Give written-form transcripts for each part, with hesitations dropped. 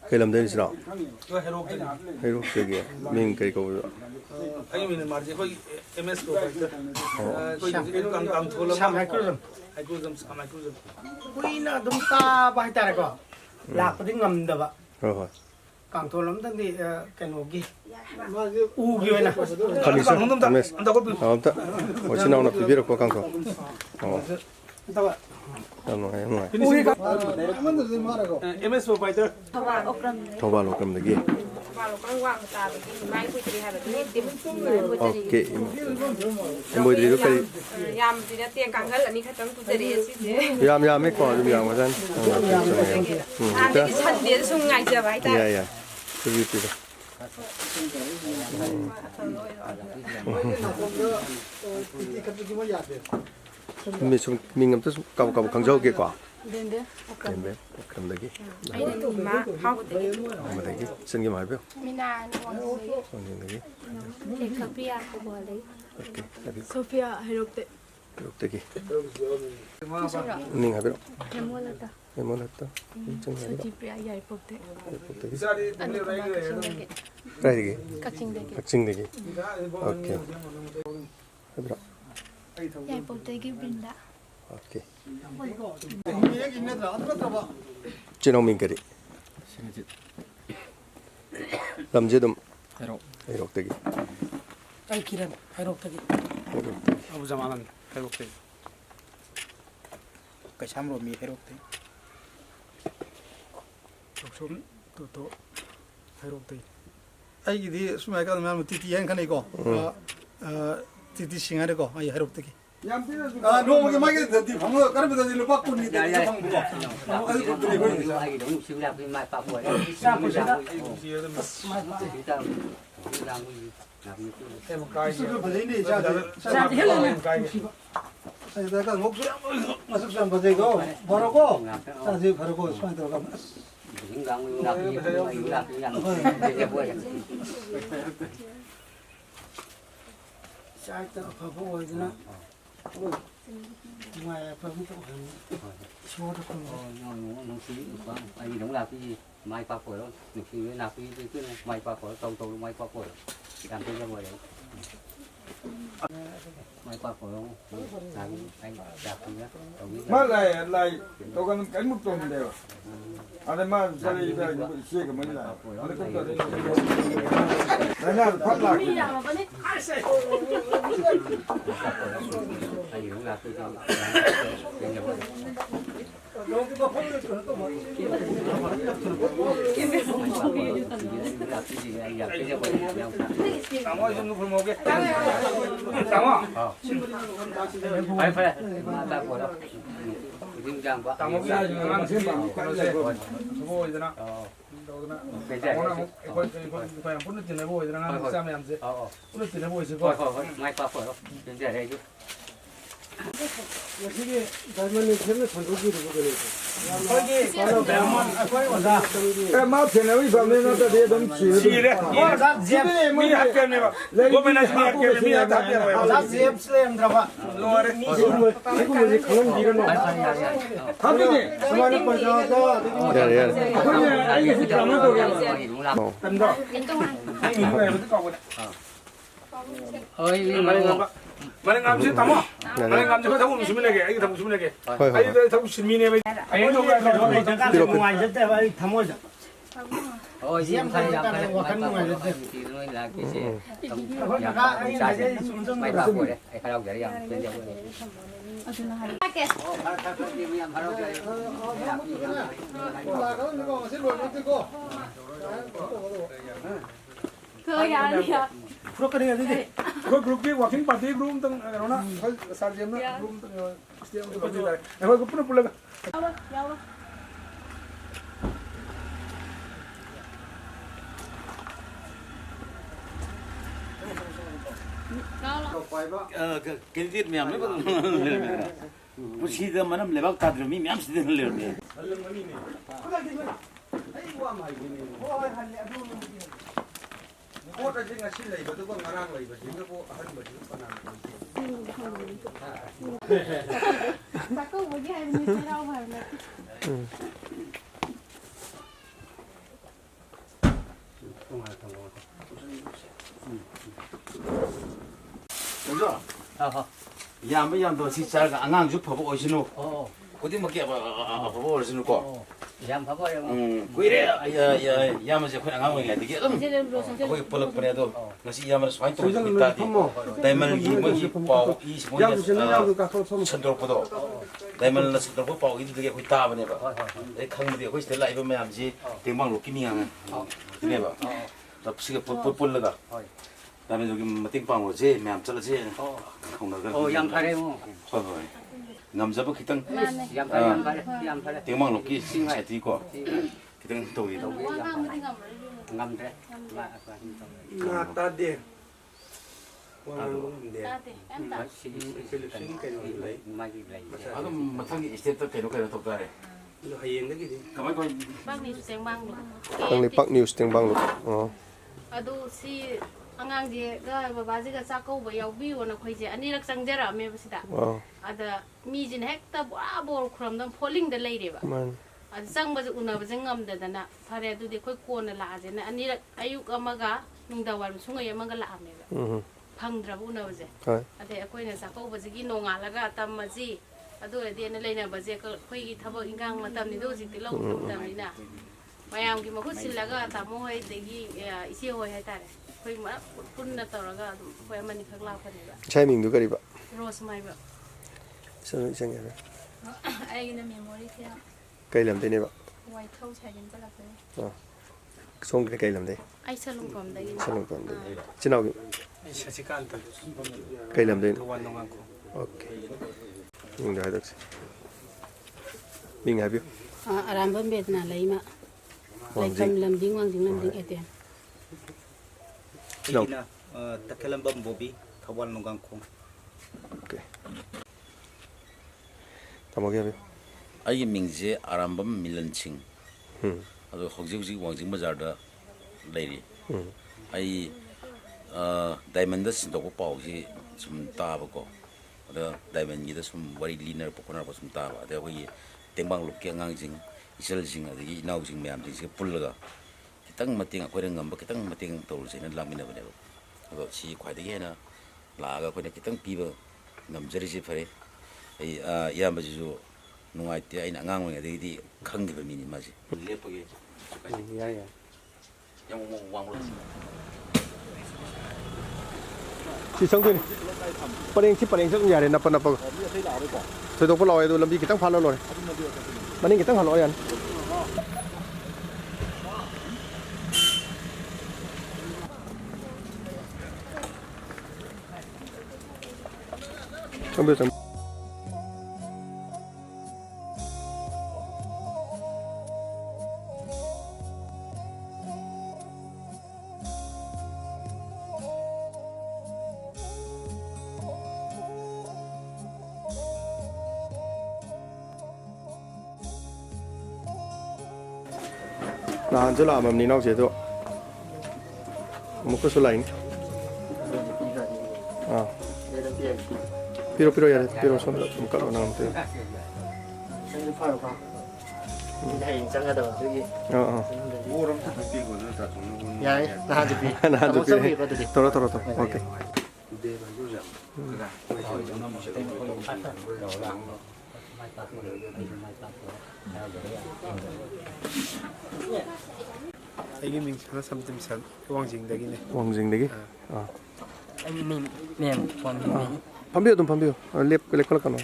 Cái làm đây sao? Hay lúc cái gì? Mình cái câu. Anh mình mà chỉ có MS của phải có những cái càng thô lắm. Sam hydrogen. Quy là đúng ta bài tài có. Lạc cái ngầm được ạ. Rồi. Càng thô lắm thì cái nồi gì? U gì vậy nè? Không biết sao. MS. Không ta. Ở trên nào nó biết được có càng thô. Không nói. MS provider. Thâu vào cầm được gì? Ok. Em mới đi lúc cái. Yam mấy con yam mà dân. cái sân điện sung ngày giờ vậy ta. Yeah. Cái gì vậy? Mình ngắm tới cầu Khang Châu kia quả. Đến cầm được gì? Anh mà học được. Mà thấy cái sân cái máy biết không? Mình là Còn gì? để Sophia của đấy. Ok. Sophia hay được đấy. Được cái gì? Mình hay biết không? Em muốn là ta. Em muốn hết. Chẳng hay biết. Sophia giải phục đấy. Anh Đây gì? Các trình đấy. Các trình đấy. Ok. Hay biết không? Giải phục đấy cái bình đã. Ok. Trên ông mình cái gì? Làm gì đó? Hay được cái gì? Ai kiran hay được cái gì? Abu Zamanan hay được. Cái sam rồi mi hay được thế. Sống tổ hay được thế. Ai cái gì? Sumai cái mà titi anh cái này có. Titi sinh ai có? Ai hay được thế. 너무 게 막이 더 방어 까르베다 일로 바꾸니 돼. 방어. 아주 그래 보이네. ai đúng siêu làm cái mai bạc buổi em cái gì? 수술 벌리니 자. 자, 내가 목소리 마스크 좀 받으고 바르고 자, 이제 바르고 손에 들어가면 những gang làm cái làm Sai ta phải vô rồi đó. Ngoài phải không có số được không? nó xí anh đúng là cái gì mai bạc buổi đó những khi là cái mai bạc buổi tàu mai bạc buổi làm cái buổi đấy mai bạc buổi anh đặt mà lại tôi còn cái mức tồn đều anh mà ra đây bây giờ xe cái mấy là anh cũng có đấy là phát lạc anh đúng là cái Tamo dùng cái một cái. phải bạc buổi đó riêng ràng quá Tamo cái dùng ăn xin bảo cái này rồi. Vô rồi đó. cái Tamo nó phải phun nước tiền này vô rồi đó. Xem em gì. Phun nước tiền này vô rồi coi. mai bạc buổi đó cái đây chứ 이게 달면은 별로 전국이로 그래. 거기 바로 배만 거기 와서. 에 마트는 왜 밤에는 또 대동 치래. 자 집에 Mi hakkem ne ba. Gomen as mi hakkem mi hakkem ne 자 ba. 집 슬램 들어봐. 지금 이제 그런 일은 하더니 수많은 번자가 Yeah. 그냥 알게 싶다면 또 đúng lắm 된다. Anh nghĩ này vẫn còn ơi mà anh làm gì tamo? Anh làm gì có thằng musumin này kì, anh thằng musumin này kì. Thôi. Anh thằng musumin này, anh đâu ra đâu. ngoài rất là vậy thăm ơi. ôi diêm thay làm cái thì nó là cái gì mai bạc buổi đấy phải đâu vậy anh trên đâu 프로그램이 어디지? 그 그룹이 워킹 파티 룸 등 그러나 그 살점나 룸 등 스티엄 등 거기 다. 내가 그 뿌려 뿌려가. cái tiết mềm nó vẫn một xí giờ mà nó lấy bao tạt rồi mi mềm xí giờ nó liền đi 꽃을 지금 실내 이것도 뭐 말한 거 이거 지금 뭐 하는 거지. ꯆꯥꯛꯀꯧꯕꯒꯤ ꯍꯥꯏꯕꯅꯤ ꯆꯩꯔꯥꯎꯕ ꯍꯥꯏꯕ ꯅꯠꯇꯦ 그죠? 야뭐 양도 진짜가 안강주 퍼보 오시노. 어디 먹게 퍼보 오시노고. Yam 봐봐요. 그래 야야 야마제 그냥 안강이야. 되게 거기 벌럭벌해도 다시 야마를 스파인 또 있다. 다이먼 이뭐이 파오 이 뭐이 천도보도 다이먼을 천도보 파오 이 되게 거기 다 보내 봐. 내 강물이 거기 스텔라 이번 매암지 대망 로키밍하는. 그래 봐. 나 시가 벌벌러가. 다음에 저기 마팅방으로 제 매암 잘라지. Yam 파래요. 허허. 남자부 기땅 Yam 파래. Yam 파래. 대망 로키 싱하에 있고. 기땅 또이. Ngâm thế. Tade. 아도 마탕이 이스텝도 대놓고 똑바래. 가만 봐. bác này tiếng bang được Tang ni Pak News tiếng bang lu. adu si angang je ga baba je ga chakau ba yaw bi wona khoi je ani rak changjara me basida ada mi jin hekta bora bor khram dam polling da lei re ba Man. ada sang ba je una ba je ngam da dana phare adu de khoi ko na la je na ani rak ayuk amaga nungda war sungai amaga la ame ba phangdra bu na ba je ade akoi na chakau ba je gi nonga laga tam ma ji adu de na lei na ba je khoi gi thabo ingang ma tam ni do ji ti lo tam ni na Meeyamgee mahut silaga tamo hoi degi isi hoi hai tare khoi ma punna tawraga khoi amani khak la phani ba Chai ming du kari ba. rose mai ba Sang sang ya. ai na memory thia Kai lam de ne ba. white house hai gen pala pe Song kai lam de. ai salung pam dagi Salung pam de. Chinau Shasikan ta. kai lam de. Wan nongang ko. Okay. Ming da dak. Ming ha bi. Arambam bet na lai ma lai kam lam ding eten Ina takelambam bobi kawan nonggang kong. Okay. Tamo ge bi. 아이 명제 아람밤 밀런칭. 아주 혹시 왕징 바자르다 레리. 아이 다이먼드 신도고 파오지 좀 따보고. 어다 다이먼이다 좀 머리 리너 보거나 좀 따봐. 내가 거기 땡방 룩게 안강징 이설징 아기 나우징 매암징 불러가. kitang mating ako rin ngamba kitang mating tol sa inan lamin na ba niyo ako si kwadi na laga ko na kitang piba ngamjari si pare ay yamba jisu nungay ti ay nangang nga di kang di ba mini maji lepage ya yang wang lo Si sang tu ni. Paling sat ya re napa. Thôi đâu có lòi rồi làm gì kitang phalo rồi. Maning kitang halo yan. Sambil nah anjir lah mam ninau je tu. Muka sulain. Piro ya, piro sama muka lo nang tu. 오름 삐고 다 정는 Ya, nah tu. Toro. Okay. Aigi ming sana samtim san Wangjing dagi ne. Wangjing dagi. Aigi ming Wangjing. Pambiyo. Lep kalau kan.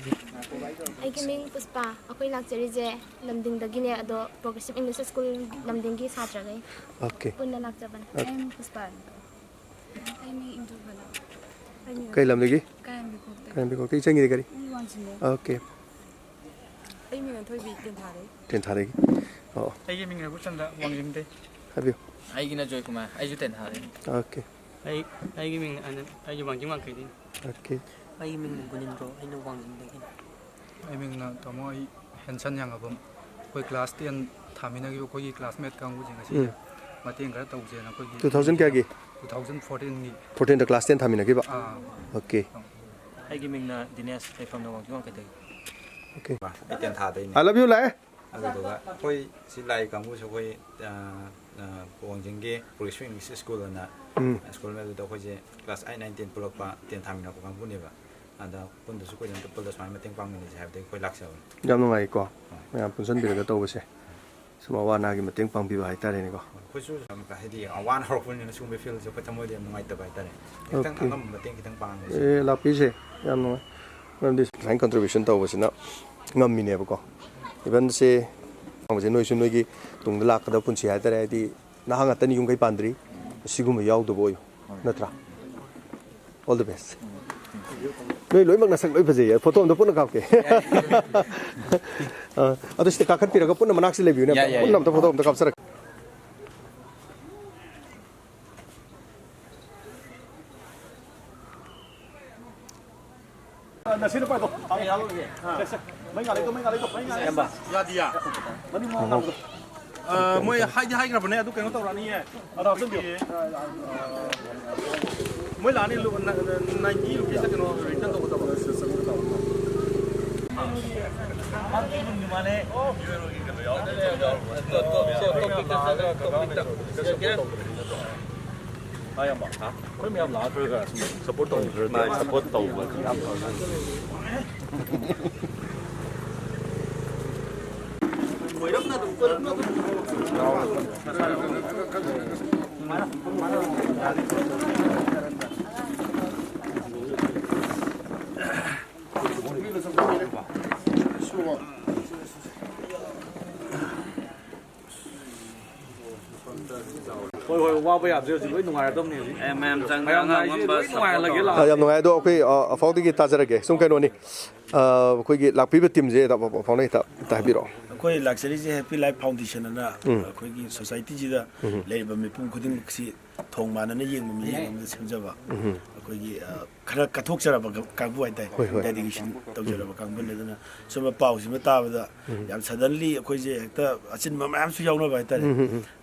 Aigi ming Puspa. Aku nak cari je lamding dagi ne ado Progressive English School lamding ki satra gai. Okay. Punna nak jaban. Aim Puspa ai mi indu bala Kai lam dagi. kain Kan biko kai changi dagi. Wangjing Okay. ai mi thoi bi Ten thare. Oh. Aigi ming na buchanda Wangjing de. Habiyo. Aigi na joy kuma aiju ten hare. Okay. Aigi ming aiju Wangjing wang kai din. Okay. Aigi ming gunindro ainu Wangjing de. Ai ming na tamo ai hensan yang abam koi class 10 thamina gi koi classmate kang bu jing asi mating kar tau je na koi 2000 kya gi 2014 ni 14 the class 10 thamina gi ba. Okay. ꯑꯩꯒꯤ ꯃꯤꯡꯅ ꯗꯤꯅꯦꯁ ꯂꯩꯐꯝꯅ ꯋꯥꯡꯖꯤꯡ ꯋꯥꯡꯈꯩꯗꯒꯤ Okay. ꯑꯩ ꯊꯥꯗꯣꯏꯅꯤ I love you ꯂꯥꯛꯑꯦ ꯑꯗꯨꯗꯨꯒ ꯑꯩꯈꯣꯏ ꯁꯤ ꯂꯥꯏ ꯀꯥꯡꯕꯨꯁꯨ ꯑꯩꯈꯣꯏ ꯋꯥꯡꯖꯤꯡꯒꯤ progressive English school ꯑꯅ ꯁ꯭ꯀꯨꯜ ꯑꯗꯨꯗ ꯑꯩꯈꯣꯏꯁꯦ ꯀ꯭ꯂꯥꯁ 8, 9, 10 ꯄꯨꯜꯂꯛꯄ 10 ꯊꯥꯃꯤꯟꯅꯔꯛꯄ ꯀꯥꯡꯕꯨꯅꯦꯕ ꯑꯗ ꯄꯨꯟꯗꯁꯨ ꯑꯩꯈꯣꯏ ꯑꯝꯇ ꯄꯨꯜꯂ ꯁꯨꯃꯥꯏꯅ ꯃꯇꯦꯡ ꯄꯥꯡꯃꯤꯟꯅꯁꯦ ꯍꯥꯏꯕꯗꯒꯤ ꯑꯩꯈꯣꯏ ꯂꯥꯛꯆꯕꯅꯤ. ꯌꯥꯝ ꯅꯨꯡꯉꯥꯏꯀꯣ ꯃꯌꯥꯝ ꯄꯨꯟꯁꯤꯟꯕꯤꯔꯒ ꯇꯧꯕꯁꯦ ꯁꯨꯝ ꯑꯋꯥ ꯑꯅꯥꯒꯤ ꯃꯇꯦꯡ ꯄꯥꯡꯕꯤꯕ ꯍꯥꯏꯇꯥꯔꯦꯅꯦꯀꯣ. ꯑꯩꯈꯣꯏꯁꯨ ꯍꯥꯏꯗꯤ ꯑꯋꯥꯅ ꯍꯧꯔꯛꯄꯅꯤꯅ ꯁꯤꯒꯨꯝꯕ ꯐꯤꯜꯁꯦ ꯑꯩꯈꯣꯏ ꯊꯃꯣꯏꯗ ꯌꯥꯝ ꯅꯨꯡꯉꯥꯏꯇꯕ ꯍꯥꯏꯇꯥꯔꯦ. ꯈꯤꯇꯪ ꯑꯉꯝꯕ ꯃꯇꯦꯡ ꯈꯤꯇꯪ ꯄꯥꯡꯕꯁꯦ ꯂꯥꯛꯄꯤꯁꯦ ꯌꯥꯝ ꯅꯨꯡꯉꯥꯏ ꯃꯔꯝꯗꯤ ꯁꯨꯃꯥꯏꯅ ꯀꯟꯇ꯭ꯔꯤꯕ꯭ꯌꯨꯁꯟ ꯇꯧꯕꯁꯤꯅ ꯉꯝꯃꯤꯅꯦꯕꯀꯣ. ꯏꯚꯟ ꯁꯦ ꯅꯣꯏꯁꯨ ꯅꯣꯏꯒꯤ ꯇꯨꯡꯗ ꯂꯥꯛꯀꯗꯕ ꯄꯨꯟꯁꯤ ꯍꯥꯏꯇꯥꯔꯦ ꯍꯥꯏꯗꯤ ꯅꯍꯥ ꯉꯥꯛꯇꯅꯤ ꯌꯨꯝ ꯀꯩ ꯄꯥꯟꯗ꯭ꯔꯤ ꯑꯁꯤꯒꯨꯝꯕ ꯌꯥꯎꯗꯕ ꯑꯣꯏꯌꯨ ꯅꯠꯇ꯭ꯔꯥ. ꯑꯣꯜ ꯗ ꯕꯦꯁ. ꯅꯣꯏ ꯂꯣꯏꯅꯃꯛ ꯅꯁꯛ ꯂꯣꯏ ꯐꯖꯩꯌꯦ ꯐꯣꯇꯣ ꯑꯝꯇ ꯄꯨꯟꯅ ꯀꯥꯞꯀꯦ. ꯑꯗꯨ ꯁꯤꯗ ꯀꯥꯈꯠꯄꯤꯔꯒ ꯄꯨꯟꯅ ꯃꯅꯥꯛꯁꯤ ꯂꯩꯕꯤꯌꯨꯅꯦ ꯄꯨꯟꯅ ꯑꯝꯇ ꯐꯣꯇꯣ ꯑꯝꯇ ꯀꯥꯞꯆꯔꯛꯀꯦ. Nasi depan tu. Mấy ngà lấy tu. Em bà. Ya dia. Mani mau ngam tu. Moi hai grab ne adu keno tau rani ye. Ada option dia. Moi lani lu 90 rupees keno return tu tau. Sesama tau. Mana? Oh. Ayam ba? Ha? Koi miyam la throga support tong throga support tong ba kham tong. Moi ram na tu per na tu. Hoi wow bây giờ rồi lối ngoài đông này em chẳng yam nungai do khoi afau gi tajara sum kaino ni khoi gi lakpi be team je da phau nei ta biro khoi luxury je happy life foundation na khoi gi society ji da leiba mi pum khuding si thong mana na yeng mi yeng semjaba khoi gi khara kathok jara ba kangbu ai dai dedication tau jara ba kangbu ne na suma pau si ma ta ba da yam suddenly khoi je ta achin ma am su yaw na ba ta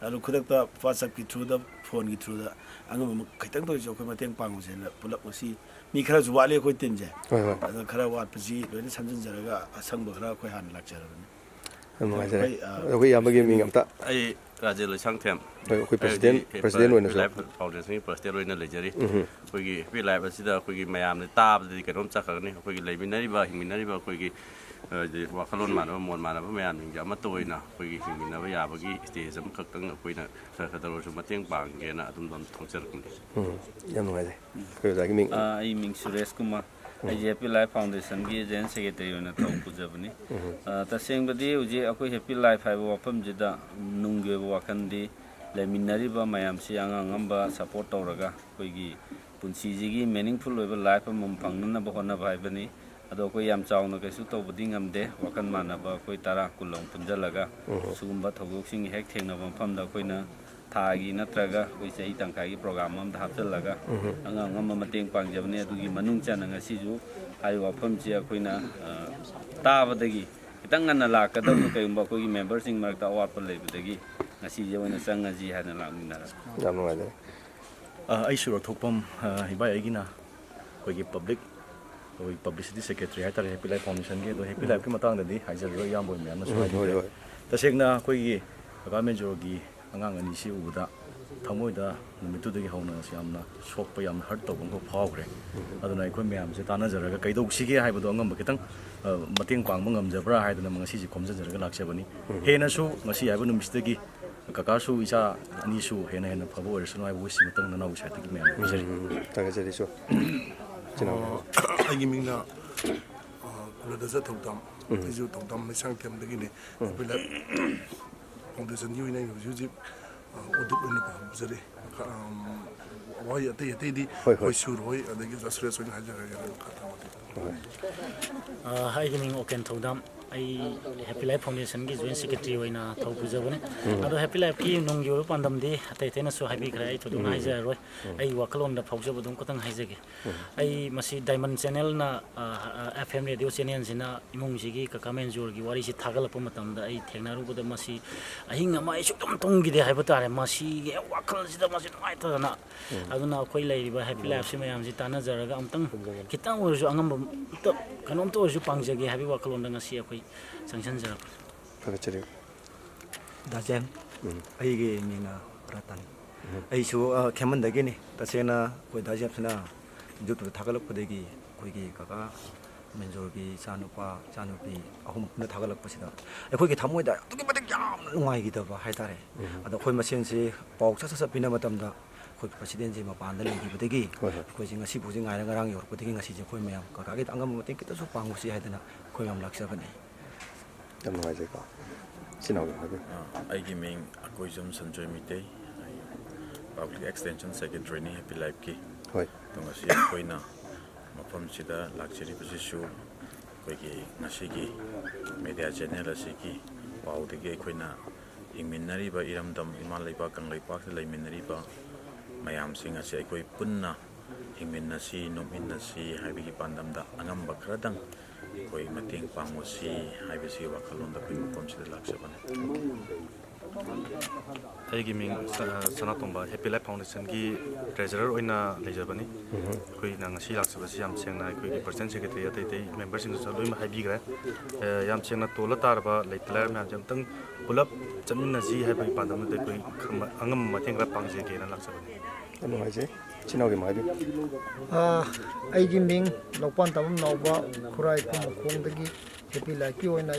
alu khudak ta whatsapp ki through the phone ki through the angam khaitang to jo khoi mateng pangu se na pulak si mi khara ju wale khoi tin je ada khara wat pasi loina sanjin jara ga asang ba khara khoi han lak jara ba ngai jare khoi yam gi mi ngam ta ai Rajel Changthem khoi president oina sa foundation president oina lejari khoi gi pi lai ba sida khoi gi mayam ne tab de kenom chakhani khoi gi leiminari ba hingminari ba khoi gi wakalon mana mon mana ba mayam ning ama toina khoi gi hingmina ba ya ba gi stage am khaktang khoina khadaro su mateng pang ge na adum dam thongcher kun yam ngai khoi da gi ming ai ming Suresh Kumar ai Happy Life Foundation gi gen secretary oina thong pujabani ta sengbadi uji akoi Happy Life hai ba wafam jida nungge ba wakan di leminari ba mayam si angam ba support tawraga koi gi punsi ji gi meaningful oiba life am pangnana ba hona bai bani ado koi yam chawna kaisu tawbudi ngamde wakan mana ba koi tara kulong punjalaga sugumba thogok sing hek thengna ba famda koina thagi natraga koi sei tangkai gi program am da hapjalaga angam mateng pangjabne adugi manung chana ngasi ju ai wafam chi koina tabadagi kitang ngana lakada kai ba koi member sing marta awat pa lebadagi ngasi je oina changaji hana lakminara yam ngai jare ai sura thokpam hibai aigina koi gi publicity secretary haitare Happy Life Foundation ge do Happy Life ki matang da di haijal ro yam boy myam na so tasegna koi gi government jo gi angang ani si uda thamoi da numitu de gi hona siamna sokpa yam hurt to bang ko phawre aduna koi myam se tana jaraga kai dog sige hai bodo angam kitang mateng pang mangam jabra haiduna mangasi ji khomja jaraga lakchabani hena su ngasi hai bu numis de gi kaka su isa ani su hena phabo or sunai bu si matang na u sa de gi myam jari ta jari so ai ming na kula da za thokdam ju thokdam mai sang them de gi ne bila foundation yu nei ju ji udup na ba jare wai ate di hoi sur hoi adagi jasre so ni haja ga ai ming oken thokdam ꯑꯩ happy life ꯐꯥꯎꯟꯗꯦꯁꯟꯒꯤ join secretary ꯑꯣꯏꯅ ꯊꯧ ꯄꯨꯖꯕꯅꯤ ꯑꯗꯣ happy ꯂꯥꯏꯐꯀꯤ ꯅꯨꯡꯒꯤ ꯑꯣꯏꯕ ꯄꯥꯟꯗꯝꯗꯤ ꯑꯇꯩ ꯑꯇꯩꯅꯁꯨ ꯍꯥꯏꯕꯤꯈ꯭ꯔꯦ ꯑꯩ ꯊꯣꯏꯗꯣꯛꯅ ꯍꯥꯏꯖꯔꯔꯣꯏ ꯑꯩ ꯋꯥꯈꯜꯂꯣꯟꯗ ꯐꯥꯎꯖꯕ ꯑꯗꯨꯝ ꯈꯤꯇꯪ ꯍꯥꯏꯖꯒꯦ ꯑꯩ ꯃꯁꯤ ꯗꯥꯏꯃꯟ ꯆꯦꯅꯦꯜꯅ FM ꯔꯦꯗꯤꯑꯣ ꯆꯦꯅꯦꯜꯁꯤꯅ ꯏꯃꯨꯡꯁꯤꯒꯤ ꯀꯀꯥ ꯃꯦꯟꯖꯣꯔꯒꯤ ꯋꯥꯔꯤꯁꯤ ꯊꯥꯒꯠꯂꯛꯄ ꯃꯇꯝꯗ ꯑꯩ ꯊꯦꯡꯅꯔꯨꯕꯗ ꯃꯁꯤ ꯑꯍꯤꯡ ꯑꯃ ꯑꯩ ꯁꯨꯛꯇꯨꯝ ꯇꯨꯝꯈꯤꯗꯦ ꯍꯥꯏꯕ ꯇꯥꯔꯦ ꯃꯁꯤꯒꯤ ꯋꯥꯈꯜꯁꯤꯗ ꯃꯁꯤ ꯅꯨꯡꯉꯥꯏꯇꯗꯅ ꯑꯗꯨꯅ ꯑꯩꯈꯣꯏ ꯂꯩꯔꯤꯕ ꯍꯦꯄꯤ ꯂꯥꯏꯐꯁꯤ ꯃꯌꯥꯝꯁꯤ ꯇꯥꯟꯅꯖꯔꯒ ꯑꯃꯨꯛꯇꯪ ꯈꯤꯇꯪ ꯑꯣꯏꯔꯁꯨ ꯑꯉꯝꯕ ꯀꯩꯅꯣꯝꯇ ꯑꯣꯏꯔꯁꯨ ꯄꯥꯡꯖꯒꯦ ꯍꯥꯏꯕꯒꯤ ꯋꯥꯈꯜꯂꯣꯟꯗ ꯉꯁꯤ ꯑꯩꯈꯣꯏ ꯆꯪꯁꯤꯟꯖꯔꯛꯄꯅꯤ ꯊꯥꯒꯠꯆꯔꯤ ꯗꯥꯖꯦꯟ ꯑꯩꯒꯤ ꯃꯤꯡꯅ ꯔꯇꯟ ꯑꯩꯁꯨ ꯈꯦꯃꯟꯗꯒꯤꯅꯤ ꯇꯁꯦꯡꯅ ꯑꯩꯈꯣꯏ ꯗꯥꯖꯦꯞꯁꯤꯅ ꯌꯨꯇꯨꯕꯇ ꯊꯥꯒꯠꯂꯛꯄꯗꯒꯤ ꯑꯩꯈꯣꯏꯒꯤ ꯀꯀꯥ ꯃꯦꯟꯖꯣꯔꯒꯤ ꯏꯆꯥꯅꯨꯄꯤ ꯑꯍꯨꯝ ꯄꯨꯟꯅ ꯊꯥꯒꯠꯂꯛꯄꯁꯤꯗ ꯑꯩꯈꯣꯏꯒꯤ ꯊꯃꯣꯏꯗ ꯑꯗꯨꯛꯀꯤ ꯃꯇꯤꯛ ꯌꯥꯝꯅ ꯅꯨꯡꯉꯥꯏꯈꯤꯗꯕ ꯍꯥꯏꯇꯥꯔꯦ ꯑꯗꯣ ꯑꯩꯈꯣꯏ ꯃꯁꯦꯟꯁꯤ ꯄꯥꯎ ꯁꯠ ꯄꯤꯅꯕ ꯃꯇꯝꯗ ꯑꯩꯈꯣꯏ ꯄ꯭ꯔꯁꯤꯗꯦꯟꯁꯤ ꯃꯄꯥꯟꯗ ꯂꯩꯈꯤꯕꯗꯒꯤ ꯑꯩꯈꯣꯏꯁꯤ ꯉꯁꯤ ꯐꯥꯎꯁꯤ ꯉꯔꯥꯡ ꯌꯧꯔꯛꯄꯗꯒꯤ ꯉꯁꯤꯁꯦ ꯑꯩꯈꯣꯏ ꯃꯌꯥꯝ ꯀꯀꯥꯒꯤ ꯑꯉꯝꯕ ꯃꯇꯦꯡ ꯈꯤꯇꯁꯨ ꯄꯥꯡꯉꯨꯁꯤ ꯍꯥꯏꯗꯅ ꯑꯩꯈꯣꯏ ꯃꯌꯥꯝ ꯂꯥꯛꯆꯕꯅꯤ ꯌꯥꯝ ꯅꯨꯡꯉꯥꯏꯖꯩꯀꯣ ꯁꯤꯅꯥꯎꯒꯤ ꯍꯥꯏꯕꯤꯌꯨ ꯑꯩꯒꯤ ꯃꯤꯡ Akoijam Sanjoy Meitei public extension ꯁꯦꯀ꯭ꯔꯦꯇꯔꯤꯅꯤ happy ꯂꯥꯏꯐꯀꯤ ꯑꯗꯣ ꯉꯁꯤ ꯑꯩꯈꯣꯏꯅ ꯃꯐꯝꯁꯤꯗ ꯂꯥꯛꯆꯔꯤꯕꯁꯤꯁꯨ ꯑꯩꯈꯣꯏꯒꯤ ꯉꯁꯤꯒꯤ ꯃꯦꯗꯤꯌꯥ ꯆꯦꯅꯦꯜ ꯑꯁꯤꯒꯤ ꯄꯥꯎꯗꯒꯤ ꯑꯩꯈꯣꯏꯅ ꯍꯤꯡꯃꯤꯟꯅꯔꯤꯕ ꯏꯔꯝꯗꯝ ꯏꯃꯥ ꯂꯩꯕꯥꯛ ꯀꯪꯂꯩꯄꯥꯛꯇ ꯂꯩꯃꯤꯟꯅꯔꯤꯕ ꯃꯌꯥꯝꯁꯤꯡ ꯑꯁꯤ ꯑꯩꯈꯣꯏ ꯄꯨꯟꯅ ꯍꯤꯡꯃꯤꯟꯅꯁꯤ ꯅꯣꯛꯃꯤꯟꯅꯁꯤ ꯍꯥꯏꯕꯒꯤ ꯄꯥꯟꯗꯝꯗ ꯑꯉꯝꯕ ꯈꯔꯗꯪ ꯑꯩꯈꯣꯏ ꯃꯇꯦꯡ ꯄꯥꯡꯉꯨꯁꯤ ꯍꯥꯏꯕꯁꯤꯒꯤ ꯋꯥꯈꯜꯂꯣꯟꯗ ꯑꯩꯈꯣꯏ ꯃꯐꯝꯁꯤꯗ ꯂꯥꯛꯆꯕꯅꯤ ꯑꯩꯒꯤ ꯃꯤꯡ ꯁꯅꯥꯇꯣꯝꯕ ꯍꯦꯄꯤ ꯂꯥꯏꯐ ꯐꯥꯎꯟꯗꯦꯁꯟꯒꯤ ꯇ꯭ꯔꯦꯖꯔꯔ ꯑꯣꯏꯅ ꯂꯩꯖꯕꯅꯤ ꯑꯩꯈꯣꯏꯅ ꯉꯁꯤ ꯂꯥꯛꯆꯕꯁꯤ ꯌꯥꯝ ꯁꯦꯡꯅ ꯑꯩꯈꯣꯏꯒꯤ ꯄ꯭ꯔꯁꯤꯗꯦꯟꯠ ꯁꯦꯀ꯭ꯔꯦꯇꯔꯤ ꯑꯇꯩ ꯃꯦꯝꯕꯔꯁꯤꯡꯗꯨꯁꯨ ꯂꯣꯏꯅꯃꯛ ꯍꯥꯏꯕꯤꯈ꯭ꯔꯦ ꯌꯥꯝ ꯁꯦꯡꯅ ꯇꯣꯜꯂ ꯇꯥꯔꯕ ꯂꯩꯇ ꯂꯥꯏꯔ ꯃꯌꯥꯝꯁꯦ ꯑꯃꯨꯛꯇꯪ ꯄꯨꯂꯞ ꯆꯠꯃꯤꯟꯅꯁꯤ ꯍꯥꯏꯕꯒꯤ ꯄꯥꯟꯗꯝꯗꯨꯗ ꯑꯩꯈꯣꯏ ꯑꯉꯝꯕ ꯃꯇꯦꯡ ꯈꯔ ꯄꯥꯡꯖꯒꯦꯅ ꯂꯥꯛꯆꯕꯅꯤ ꯌꯥꯝ ꯅꯨꯡꯉꯥꯏꯖꯩ ꯆꯤꯅꯥꯎꯒꯤ ꯍꯥꯏꯕꯤꯌꯨ ꯑꯩꯒꯤ ꯃꯤꯡ ꯂꯧꯄꯥꯟ ꯇꯥꯕꯝ ꯅꯥꯎꯕ ꯈꯨꯔꯥꯏ ꯃꯈꯣꯡꯗꯒꯤ ꯍꯦꯄꯤ ꯂꯥꯏꯐꯀꯤ ꯑꯣꯏꯅ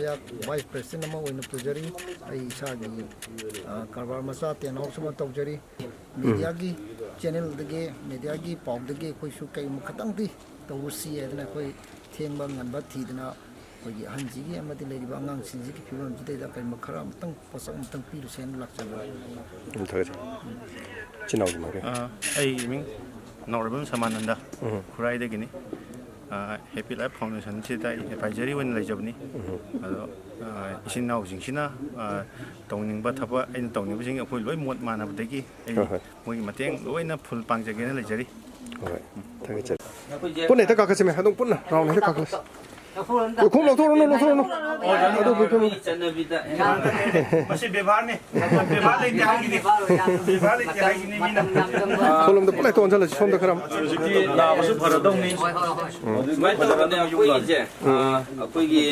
ꯚꯥꯏꯁ ꯄ꯭ꯔꯦꯁꯤꯗꯦꯟꯠ ꯑꯃ ꯑꯣꯏꯅ ꯄꯨꯖꯔꯤ ꯑꯩ ꯏꯁꯥꯒꯤ ꯀꯔꯕꯥꯔ ꯃꯆꯥ ꯇꯦꯟ ꯍꯥꯎꯁ ꯑꯃ ꯇꯧꯖꯔꯤ ꯃꯦꯗꯤꯌꯥꯒꯤ ꯆꯦꯅꯦꯜꯗꯒꯤ ꯃꯦꯗꯤꯌꯥꯒꯤ ꯄꯥꯎꯗꯒꯤ ꯑꯩꯈꯣꯏꯁꯨ ꯀꯩꯒꯨꯝꯕ ꯈꯇꯪꯗꯤ ꯇꯧꯔꯨꯁꯤ ꯍꯥꯏꯗꯅ ꯑꯩꯈꯣꯏ ꯊꯦꯡꯕ ꯉꯟꯕ ꯊꯤꯗꯅ ꯑꯩꯈꯣꯏꯒꯤ ꯑꯍꯟꯁꯤꯒꯤ ꯑꯃꯗꯤ ꯂꯩꯔꯤꯕ ꯑꯉꯥꯡꯁꯤꯡꯁꯤꯒꯤ ꯐꯤꯕꯝꯁꯤꯗꯩꯗ ꯀꯩꯒꯨꯝꯕ ꯈꯔ ꯑꯃꯨꯛꯇꯪ ꯄꯣꯠꯁꯛ ꯑꯃꯨꯛꯇꯪ ꯄꯤꯔꯨꯁꯤ ꯍꯥꯏꯅ ꯂꯥꯛꯆꯕꯅꯤ ꯆꯤꯅꯥꯎꯒꯤ ꯍꯥꯏꯕꯤꯌꯨ ꯑꯩꯒꯤ ꯃꯤꯡ ꯅꯥꯎꯔꯕꯝ ꯁꯃꯥꯅꯟꯗ ꯈꯨꯔꯥꯏꯗꯒꯤꯅꯤ ꯍꯦꯄꯤ ꯂꯥꯏꯐ ꯐꯥꯎꯟꯗꯦꯁꯟꯁꯤꯗ ꯑꯦꯗꯚꯥꯏꯖꯔꯤ ꯑꯣꯏꯅ ꯂꯩꯖꯕꯅꯤ ꯑꯗꯣ ꯏꯆꯤꯟ ꯏꯅꯥꯎꯁꯤꯡꯁꯤꯅ ꯇꯧꯅꯤꯡꯕ ꯊꯕꯛ ꯑꯩꯅ ꯇꯧꯅꯤꯡꯕꯁꯤꯡ ꯑꯩꯈꯣꯏ ꯂꯣꯏ ꯃꯣꯠ ꯃꯥꯟꯅꯕꯗꯒꯤ ꯑꯩ ꯃꯣꯏꯒꯤ ꯃꯇꯦꯡ ꯂꯣꯏꯅ ꯐꯨꯜ ꯄꯥꯡꯖꯒꯦꯅ ꯂꯩꯖꯔꯤ ꯍꯣꯏ ꯊꯥꯒꯠꯆꯔꯤ ꯄꯨꯟꯅ ꯍꯦꯛꯇ ꯀꯥꯈꯠꯁꯤꯃꯦ ꯑꯗꯨꯝ ꯄꯨꯟꯅ ꯔꯥꯎꯟ ꯍꯦꯛꯇ ꯀꯥꯈꯠꯂꯁꯤ ꯈꯣꯡ ꯂꯧꯊꯣꯛꯎꯔꯅꯨ ꯃꯁꯤ ꯕꯦꯕꯥꯔꯅꯤ ꯕꯦꯕꯥꯔ ꯂꯩꯇꯦ ꯍꯥꯏꯒꯤꯅꯤ ꯕꯦꯕꯥꯔ ꯂꯩꯇꯦ ꯍꯥꯏꯒꯤꯅꯤ ꯃꯤꯅ ꯁꯣꯝꯗ ꯄꯨꯟꯅ ꯍꯦꯛꯇ ꯑꯣꯟꯁꯤꯜꯂꯁꯤ ꯁꯣꯝꯗ ꯈꯔ ꯍꯧꯖꯤꯛꯇꯤ ꯂꯥꯛꯑꯕꯁꯨ ꯐꯔꯗꯧꯅꯤ ꯁꯨꯃꯥꯏꯅ ꯇꯧꯕꯅꯦ ꯑꯩꯈꯣꯏꯒꯤꯁꯦ ꯑꯩꯈꯣꯏꯒꯤ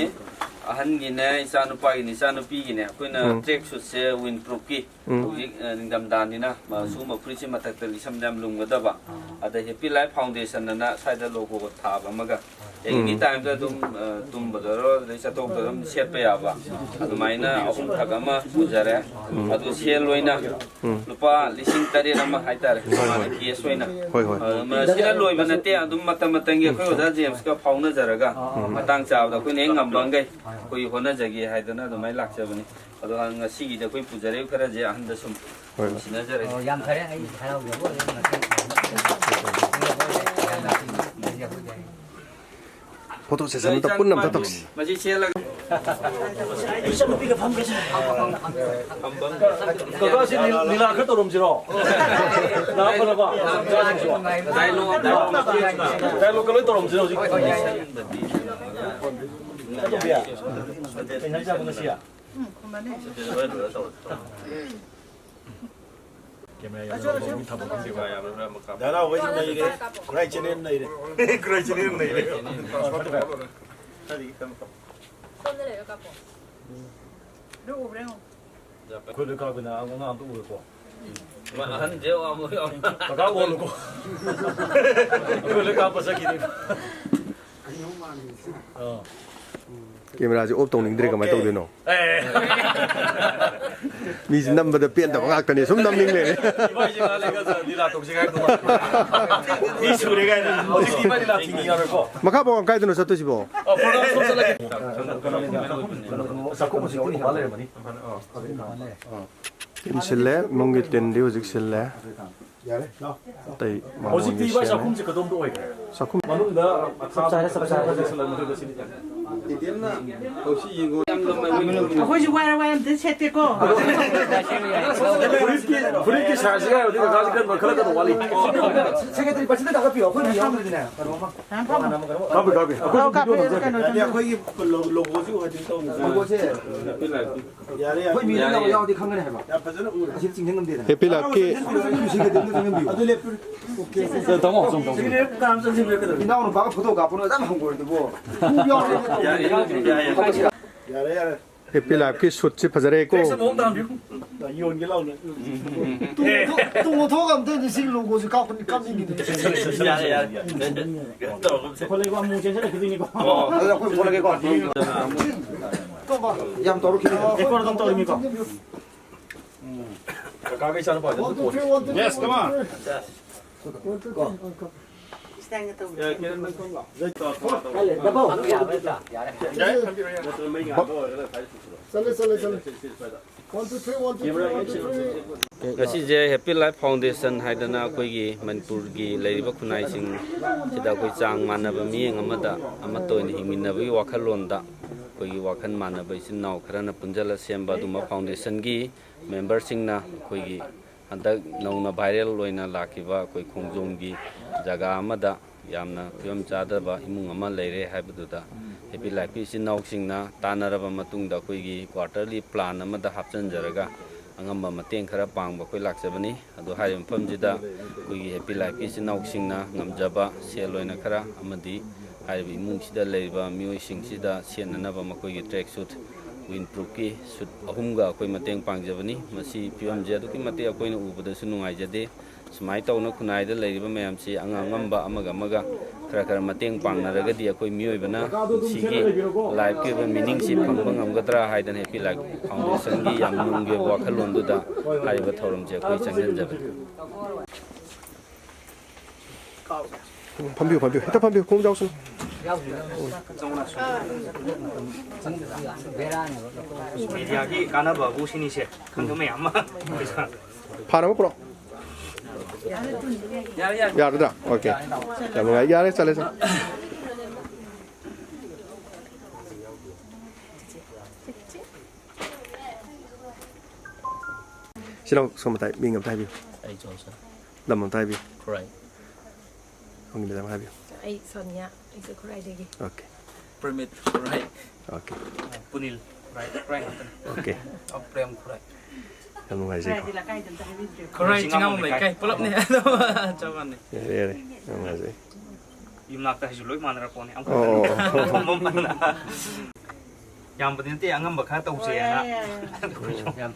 ꯑꯍꯟꯒꯤꯅꯦ ꯏꯆꯥꯅꯨꯄꯤꯒꯤꯅꯦ ꯑꯩꯈꯣꯏꯅ ꯇ꯭ꯔꯦꯛ ꯁꯨꯠꯁꯦ ꯋꯤꯟ ꯄ꯭ꯔꯨꯐꯀꯤ ꯍꯧꯖꯤꯛ ꯅꯤꯡꯊꯝꯊꯥꯅꯤꯅ ꯁꯤꯒꯨꯝꯕ ꯐꯨꯔꯤꯠꯁꯦ ꯃꯊꯛꯇ ꯂꯤꯁꯝꯗ ꯌꯥꯝ ꯂꯨꯝꯒꯗꯕ ꯑꯗ ꯍꯦꯄꯤ ꯂꯥꯏꯐ ꯐꯥꯎꯟꯗꯦꯁꯟ ꯑꯅ ꯁ꯭ꯋꯥꯏꯗ ꯂꯣꯒꯣ ꯊꯥꯕ ꯑꯃꯒ ꯑꯦꯅꯤ ꯇꯥꯏꯝꯗ ꯑꯗꯨꯝ ꯇꯨꯝꯕꯗꯔꯣ ꯑꯗꯩ ꯆꯠꯊꯣꯛꯄꯗ ꯑꯗꯨꯝ ꯁꯦꯠꯄ ꯌꯥꯕ ꯑꯗꯨꯃꯥꯏꯅ ꯑꯍꯨꯝ ꯊꯛ ꯑꯃ ꯄꯨꯖꯔꯦ ꯑꯗꯨ ꯁꯦꯜ ꯑꯣꯏꯅ ꯂꯨꯄꯥ 9,000 ꯑꯃ ꯍꯥꯏꯇꯥꯔꯦ ꯀꯦꯁ ꯑꯣꯏꯅ ꯁꯤꯅ ꯂꯣꯏꯕ ꯅꯠꯇꯦ ꯑꯗꯨꯝ ꯃꯇꯝꯒꯤ ꯑꯩꯈꯣꯏ ꯑꯣꯖꯥ ꯖꯦꯝꯁꯀ ꯐꯥꯎꯅꯖꯔꯒ ꯃꯇꯥꯡ ꯆꯥꯕꯗ ꯑꯩꯈꯣꯏꯅ ꯍꯦꯛ ꯉꯝꯕꯈꯩ ꯑꯩꯈꯣꯏ ꯍꯣꯠꯅꯖꯒꯦ ꯍꯥꯏꯗꯅ ꯑꯗꯨꯃꯥꯏꯅ ꯂꯥꯛꯆꯕꯅꯤ ꯑꯗꯣ ꯉꯁꯤꯒꯤꯗꯤ ꯑꯩꯈꯣꯏ ꯄꯨꯖꯔꯤꯕ ꯈꯔꯁꯦ ꯑꯍꯟꯗ ꯁꯨꯝ ꯁꯤꯟꯅꯖꯔꯦ ꯌꯥꯝ ꯐꯔꯦ ꯑꯩ ꯍꯔꯥꯎꯖꯕ ꯐꯣꯇꯣ ꯁꯦꯁꯟ ꯑꯃꯇ ꯄꯨꯟꯅ ꯑꯃꯇ ꯇꯧꯁꯤ ꯃꯁꯤ ꯁꯦꯠꯂꯒ ꯏꯆꯟꯅꯨꯄꯤꯒ ꯐꯝꯒꯦ ꯀꯀꯥꯁꯤ ꯂꯤꯂꯥ ꯈꯔ ꯇꯧꯔꯝꯁꯤꯔꯣ ꯂꯥꯛꯄꯅꯕ ꯗꯥꯏꯂꯣꯒ ꯂꯣꯏ ꯇꯧꯔꯝꯁꯤꯔꯣ ꯍꯧꯖꯤꯛ ꯀꯩ ꯆꯥꯕ ꯉꯁꯤ Dara wai nahi re, kurai chene nahi re. Kurai chene nahi re. Kau dekat kena orang tu urut. Mahan jauh amu. Kakak orang tu. Kau dekat apa sakit ni? ꯀꯦꯃꯦꯔꯥꯁꯦ ꯑꯣꯐ ꯇꯧꯅꯤꯡꯗ꯭ꯔꯦ ꯀꯃꯥꯏꯅ ꯇꯧꯗꯣꯏꯅꯣ ꯃꯤꯁꯦ ꯅꯝꯕꯗ ꯄꯦꯟꯗꯕ ꯉꯥꯛꯇꯅꯦ ꯁꯨꯝ ꯅꯝꯅꯤꯡ ꯂꯩꯔꯦ ꯃꯈꯥ ꯄꯥꯎ ꯀꯥꯏꯗꯅꯣ ꯆꯠꯇꯣꯏꯁꯤꯕꯣ ꯇꯤꯟ ꯁꯤꯜꯂꯦ ꯏꯃꯨꯡꯒꯤ ꯇꯤꯟꯗꯤ ꯍꯧꯖꯤꯛ ꯁꯤꯜꯂꯦ ꯑꯇꯩ ꯍꯧꯖꯤꯛꯇꯤ ꯆꯥꯛꯈꯨꯝꯁꯦ ꯀꯗꯣꯝꯗ ꯑꯣꯏꯈ꯭ꯔꯦ ꯆꯥꯛꯈꯨꯝ ꯃꯅꯨꯡꯗ ꯑꯩꯈꯣꯏꯁꯨ ꯋꯥꯏꯔ ꯋꯥꯏꯔ ꯑꯝꯇ ꯁꯦꯠꯇꯦꯀꯣ ꯐꯨꯔꯤꯠꯀꯤ ꯁꯥꯏꯖꯁꯤꯒ ꯍꯧꯖꯤꯛ ꯀꯀꯥꯁꯤ ꯈꯔ ꯀꯩꯅꯣ ꯋꯥꯠꯂꯤ ꯁꯦꯀꯦꯇꯔꯤ ꯕꯁꯤꯗ ꯊꯥꯒꯠꯄꯤꯌꯣ ꯑꯩꯈꯣꯏ ꯐꯝꯗ꯭ꯔꯗꯤꯅꯦ ꯑꯩꯈꯣꯏꯒꯤ ꯂꯣꯒꯣꯁꯤ ꯎꯍꯟꯅꯤꯡ ꯇꯧꯅꯤ ꯂꯣꯒꯣꯁꯦ ꯌꯥꯔꯦ ꯑꯩꯈꯣꯏ ꯃꯤꯅ ꯌꯥꯎꯗꯤ ꯈꯪꯒꯅꯤ ꯍꯥꯏꯕ ꯌꯥꯝ ꯐꯖꯅ ꯎꯔꯦ ꯑꯁꯤ ꯆꯤꯡꯁꯤꯟ ꯉꯝꯗꯦꯗ ꯍꯦꯄꯤ ꯂꯥꯏꯐꯀꯤ ꯑꯗꯨ ꯂꯦꯞꯄꯤꯔ ꯇꯥꯃꯣ ꯏꯅꯥꯎ ꯅꯨꯄꯥꯒ ꯐꯣꯇꯣ ꯀꯥꯞꯄꯅꯣ ꯑꯗꯨꯝ ꯍꯪꯒꯣꯏꯗꯨꯕꯣ ꯌꯥꯔꯦ ꯌꯥꯔꯦ ꯍꯦꯄꯤ ꯂꯥꯏꯐꯀꯤ ꯁꯨꯠꯁꯤ ꯐꯖꯔꯦꯀꯣ ꯌꯣꯟꯒꯦ ꯂꯥꯎꯅ ꯇꯨꯡ ꯊꯣꯛꯑꯒ ꯑꯝꯇ ꯁꯤ ꯂꯣꯒꯣꯁꯤ ꯀꯥꯞꯅꯤꯡꯉꯤꯗ ꯌꯥꯔꯦ ꯌꯥꯔꯦ ꯈꯣꯠꯂꯦꯀꯣ ꯑꯃꯨꯛ ꯆꯦꯟꯁꯤꯜꯂꯛꯈꯤꯗꯣꯏꯅꯤꯀꯣ ꯑꯗꯨ ꯑꯩꯈꯣꯏ ꯊꯣꯛꯂꯒꯦꯀꯣ ꯌꯥꯝ ꯇꯧꯔꯛꯈꯤꯅꯤ ꯔꯦꯀꯣꯔꯗ ꯑꯗꯨꯝ ꯇꯧꯔꯤꯅꯤꯀꯣ ꯀꯀꯥꯒ ꯏꯆꯥꯅꯨꯄꯥ Yes, come on. ꯉꯁꯤꯁꯦ ꯍꯦꯄꯤ ꯂꯥꯏꯐ ꯐꯥꯎꯟꯗꯦꯁꯟ ꯍꯥꯏꯗꯅ ꯑꯩꯈꯣꯏꯒꯤ ꯃꯅꯤꯄꯨꯔꯒꯤ ꯂꯩꯔꯤꯕ ꯈꯨꯟꯅꯥꯏꯁꯤꯡ ꯁꯤꯗ ꯑꯩꯈꯣꯏ ꯆꯥꯡ ꯃꯥꯟꯅꯕ ꯃꯤꯠꯌꯦꯡ ꯑꯃꯗ ꯑꯃꯠꯇ ꯑꯣꯏꯅ ꯍꯤꯡꯃꯤꯟꯅꯕꯒꯤ ꯋꯥꯈꯜꯂꯣꯟꯗ ꯑꯩꯈꯣꯏꯒꯤ ꯋꯥꯈꯜ ꯃꯥꯟꯅꯕ ꯏꯆꯤꯟ ꯏꯅꯥꯎ ꯈꯔꯅ ꯄꯨꯟꯖꯜꯂ ꯁꯦꯝꯕ ꯑꯗꯨꯝꯕ ꯐꯥꯎꯟꯗꯦꯁꯟꯒꯤ ꯃꯦꯝꯕꯔꯁꯤꯡꯅ ꯑꯩꯈꯣꯏꯒꯤ ꯍꯟꯗꯛ ꯅꯧꯅ ꯚꯥꯏꯔꯦꯜ ꯑꯣꯏꯅ ꯂꯥꯛꯈꯤꯕ ꯑꯩꯈꯣꯏ ꯈꯣꯡꯖꯣꯝꯒꯤ ꯖꯒꯥ ꯑꯃꯗ ꯌꯥꯝꯅ ꯐꯤꯕꯝ ꯆꯥꯗꯕ ꯏꯃꯨꯡ ꯑꯃ ꯂꯩꯔꯦ ꯍꯥꯏꯕꯗꯨꯗ ꯍꯦꯄꯤ ꯂꯥꯏꯐꯀꯤ ꯏꯆꯤꯟ ꯏꯅꯥꯎꯁꯤꯡꯅ ꯇꯥꯟꯅꯔꯕ ꯃꯇꯨꯡꯗ ꯑꯩꯈꯣꯏꯒꯤ ꯀ꯭ꯋꯥꯔꯇꯔꯂꯤ ꯄ꯭ꯂꯥꯟ ꯑꯃꯗ ꯍꯥꯞꯆꯤꯟꯖꯔꯒ ꯑꯉꯝꯕ ꯃꯇꯦꯡ ꯈꯔ ꯄꯥꯡꯕ ꯑꯩꯈꯣꯏ ꯂꯥꯛꯆꯕꯅꯤ ꯑꯗꯣ ꯍꯥꯏꯔꯤꯕ ꯃꯐꯝꯁꯤꯗ ꯑꯩꯈꯣꯏꯒꯤ ꯍꯦꯄꯤ ꯂꯥꯏꯐꯀꯤ ꯏꯆꯤꯟ ꯏꯅꯥꯎꯁꯤꯡꯅ ꯉꯝꯖꯕ ꯁꯦꯜ ꯑꯣꯏꯅ ꯈꯔ ꯑꯃꯗꯤ ꯍꯥꯏꯔꯤꯕ ꯏꯃꯨꯡꯁꯤꯗ ꯂꯩꯔꯤꯕ ꯃꯤꯑꯣꯏꯁꯤꯡꯁꯤꯗ ꯁꯦꯠꯅꯅꯕ ꯃꯈꯣꯏꯒꯤ ꯇ꯭ꯔꯦꯛ ꯁꯨꯠ ꯋꯤꯟ ꯄ꯭ꯔꯨꯐꯀꯤ ꯁꯨꯠ 3ꯒ ꯑꯩꯈꯣꯏ ꯃꯇꯦꯡ ꯄꯥꯡꯖꯕꯅꯤ ꯃꯁꯤ ꯐꯤꯕꯝꯁꯦ ꯑꯗꯨꯛꯀꯤ ꯃꯇꯤꯛ ꯑꯩꯈꯣꯏꯅ ꯎꯕꯗꯁꯨ ꯅꯨꯡꯉꯥꯏꯖꯗꯦ ꯁꯨꯃꯥꯏꯅ ꯇꯧꯅ ꯈꯨꯟꯅꯥꯏꯗ ꯂꯩꯔꯤꯕ ꯃꯌꯥꯝꯁꯤ ꯑꯉꯝꯕ ꯑꯃꯒ ꯑꯃꯒ ꯈꯔ ꯃꯇꯦꯡ ꯄꯥꯡꯅꯔꯒꯗꯤ ꯑꯩꯈꯣꯏ ꯃꯤꯑꯣꯏꯕꯅ ꯄꯨꯟꯁꯤꯒꯤ ꯂꯥꯏꯐꯀꯤ ꯑꯣꯏꯕ ꯃꯤꯅꯤꯡꯁꯤ ꯐꯪꯕ ꯉꯝꯒꯗ꯭ꯔꯥ ꯍꯥꯏꯗꯅ ꯍꯦꯄꯤ ꯂꯥꯏꯐ ꯐꯥꯎꯟꯗꯦꯁꯟꯒꯤ ꯌꯥꯝ ꯅꯨꯡꯒꯤ ꯑꯣꯏꯕ ꯋꯥꯈꯜꯂꯣꯟꯗꯨꯗ ꯍꯥꯏꯔꯤꯕ ꯊꯧꯔꯝꯁꯦ ꯑꯩꯈꯣꯏ ꯆꯪꯁꯤꯟꯖꯕꯅꯤ ꯐꯝꯕꯤꯌꯨ ꯐꯝꯕꯤꯌꯨ ꯍꯦꯛꯇ ꯐꯝꯕꯤꯌꯨ ꯈꯣꯡ ꯌꯥꯎꯁꯅꯨ ꯃꯦꯗꯤꯌꯥꯒꯤ ꯀꯥꯟꯅꯕꯕꯨ ꯁꯤꯅꯤꯁꯦ ꯈꯪꯗꯕ ꯃꯌꯥꯝ ꯑꯃ ꯐꯥꯅꯕ ꯄꯨꯔꯛꯑꯣ ꯌꯥꯔꯗ꯭ꯔꯥ ꯑꯣꯀꯦ ꯌꯥꯝ ꯅꯨꯡꯉꯥꯏ ꯌꯥꯔꯦ ꯆꯠꯂꯦ ꯁꯤꯅ ꯁꯣꯝꯕ ꯃꯤꯡ ꯑꯝꯇ ꯍꯥꯏꯕꯤꯌꯨ ꯑꯩ ꯖꯣꯟꯁꯟ ꯂꯝ ꯑꯝꯇ ꯍꯥꯏꯕꯤꯌꯨ ꯈꯨꯔꯥꯏ ꯈꯣꯡꯒꯤ ꯃꯦꯗꯥꯝ ꯍꯥꯏꯕꯤꯌꯨ ꯑꯩ ꯁꯣꯅꯤꯌꯥ ꯑꯩꯁꯨ ꯈꯨꯔꯥꯏꯗꯒꯤ ꯑꯣꯀꯦ ꯄ꯭ꯔꯃꯤꯠ ꯈꯨꯔꯥꯏ ꯑꯣꯀꯦ ꯄꯨꯅꯤꯜ ꯈꯨꯔꯥꯏ ꯉꯥꯛꯇꯅꯤ ꯑꯣꯀꯦ ꯄ꯭ꯔꯦꯝ ꯈꯨꯔꯥꯏ ꯌꯥꯝ ꯅꯨꯡꯉꯥꯏꯖꯩꯀꯣ ꯈꯨꯔꯥꯏ ꯆꯤꯡꯉꯥꯃꯨꯛ ꯂꯩꯀꯥꯏ ꯄꯨꯂꯞꯅꯤ ꯆꯞ ꯃꯥꯟꯅꯩ ꯌꯥꯔꯦ ꯌꯥꯔꯦ ꯌꯥꯝ ꯅꯨꯡꯉꯥꯏꯖꯩ ꯌꯨꯝꯅꯥꯛꯇ ꯍꯥꯏꯁꯨ ꯂꯣꯏ ꯃꯥꯟꯅꯔꯛꯄꯅꯦ ꯌꯥꯝꯕꯗꯤ ꯅꯠꯇꯦ ꯑꯉꯝꯕ ꯈꯔ ꯇꯧꯁꯦꯅ ꯌꯥꯝ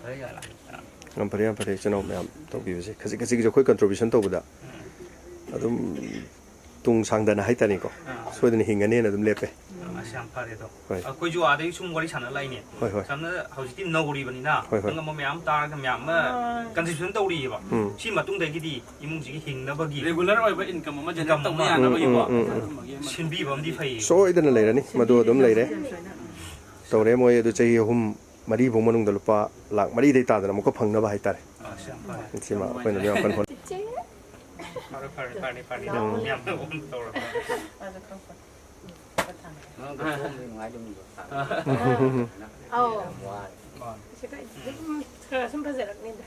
ꯐꯔꯦ ꯌꯥꯝ ꯐꯔꯦ ꯏꯆꯤꯟ-ꯏꯅꯥꯎ ꯃꯌꯥꯝ ꯇꯧꯕꯤꯕꯁꯦ ꯈꯖꯤꯛ ꯑꯩꯈꯣꯏ ꯀꯟꯇ꯭ꯔꯤꯕ꯭ꯌꯨꯁꯟ ꯇꯧꯕꯗ ꯑꯗꯨꯝ ꯇꯨꯡ ꯁꯥꯡꯗꯅ ꯍꯥꯏꯇꯥꯔꯦꯀꯣ ꯁꯣꯏꯗꯅ ꯍꯤꯡꯒꯅꯦꯅ ꯑꯗꯨꯝ ꯂꯦꯞꯄꯦ ꯑꯁ ꯌꯥꯝ ꯐꯔꯦ ꯑꯗꯣ ꯍꯣꯏ ꯑꯩꯈꯣꯏꯁꯨ ꯑꯥꯗꯒꯤ ꯁꯨꯝ ꯋꯥꯔꯤ ꯁꯥꯟꯅ ꯂꯥꯛꯏꯅꯦ ꯍꯣꯏ ꯁꯝꯅ ꯍꯧꯖꯤꯛꯇꯤ ꯅꯧꯔꯤꯕꯅꯤꯅ ꯍꯣꯏ ꯑꯉꯝꯕ ꯃꯌꯥꯝ ꯇꯥꯔꯒ ꯃꯌꯥꯝ ꯑꯃ ꯀꯟꯇ꯭ꯔꯤꯕ꯭ꯌꯨꯁꯟ ꯇꯧꯔꯤꯑꯕ ꯁꯤ ꯃꯇꯨꯡꯗꯒꯤꯗꯤ ꯏꯃꯨꯡꯁꯤꯒꯤ ꯍꯤꯡꯅꯕꯒꯤ ꯔꯦꯒꯨꯂꯔ ꯑꯣꯏꯕ ꯏꯟꯀꯝ ꯑꯃ ꯖꯦꯅꯦꯔꯦꯠ ꯇꯧꯕ ꯌꯥꯅꯕꯒꯤꯀꯣ ꯁꯤꯟꯕꯤꯕ ꯑꯃꯗꯤ ꯐꯩꯌꯦ ꯁꯣꯏꯗꯅ ꯂꯩꯔꯅꯤ ꯃꯗꯨ ꯑꯗꯨꯝ ꯂꯩꯔꯦ ꯇꯧꯔꯦ ꯃꯣꯏ ꯑꯗꯨ ꯆꯍꯤ 3-4 ꯐꯥꯎ ꯃꯅꯨꯡꯗ ꯂꯨꯄꯥ ꯂꯥꯛ 4ꯗꯩ ꯇꯥꯗꯅ ꯑꯃꯨꯛꯀ ꯐꯪꯅꯕ ꯍꯥꯏꯇꯥꯔꯦ ꯁꯤꯃ ꯑꯩꯈꯣꯏꯅ ꯌꯥꯝ ꯀꯟꯅ ꯐꯔꯦ ꯌꯥꯝ ꯇꯧꯔꯛꯄ ꯑꯧ ꯈꯔ ꯁꯨꯝ ꯐꯖꯔꯛꯅꯤꯗ